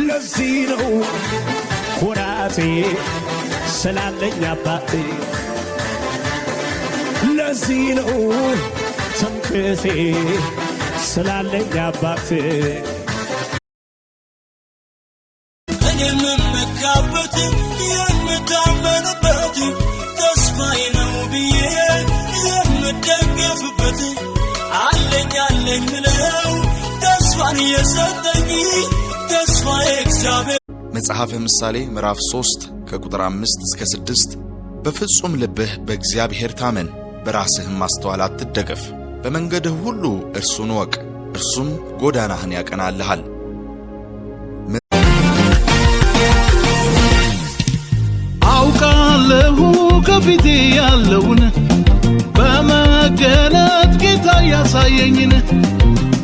ለዚህ ነው ኩራቴ ስላለኝ አባቴ ለዚህ ነው ትምክህቴ ስላለኝ አባቴ እኔም መካበት የምታመንበት ተስፋዬ ነው ብዬ የምደገፍበት አለኝ ምለው ተስፋን የሰጠኝ ተስፋዬ እግዚአብሔር። መጽሐፈ ምሳሌ ምዕራፍ 3 ከቁጥር 5 እስከ 6 በፍጹም ልብህ በእግዚአብሔር ታመን፣ በራስህም ማስተዋል አትደገፍ። በመንገድህ ሁሉ እርሱን ወቅ፣ እርሱም ጎዳናህን ያቀናልሃል። አውቃለሁ ከፊቴ ያለውን በመገለጥ ጌታ ያሳየኝን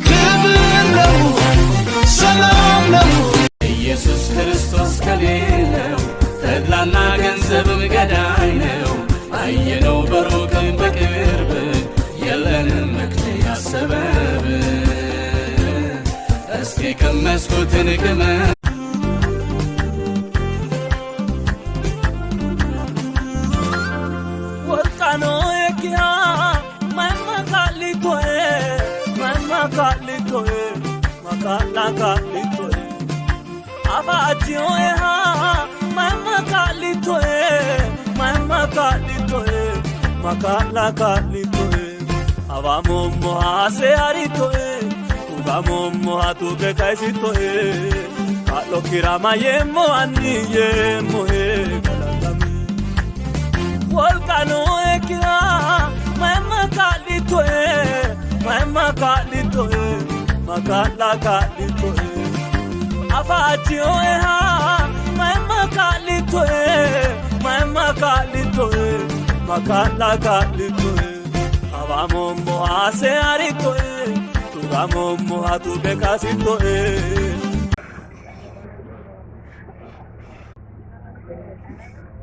ክብር ነው ሰላም ነው ኢየሱስ ክርስቶስ ከሌለው ተድላና ገንዘብም ገዳይ ነው። አየነው በሩቅም በቅርብ የለንም ምክንያት ሰበብ እስኪ ቀመስኩትን ቅመም ወርቃኖ የኪያ ማማካሊቶዬ ማካላካሊቶዬ አባጂዮዬ ማማካሊቶዬ ማካላካሊቶዬ አባሞሞ አሴያሪቶዬ ቱጋሞሞ አቱገካይሲቶዬ አሎኪራማዬሞ አንዬሞሄ ገላጋሚ ወልቃኖ የኪያ ማማካሊቶዬ ማካላካሊቶዬ አባጂዮዬ ማማካሊቶዬ makalakaliቶዬ abamomo asearitoዬ tugamomo atubekasitoዬ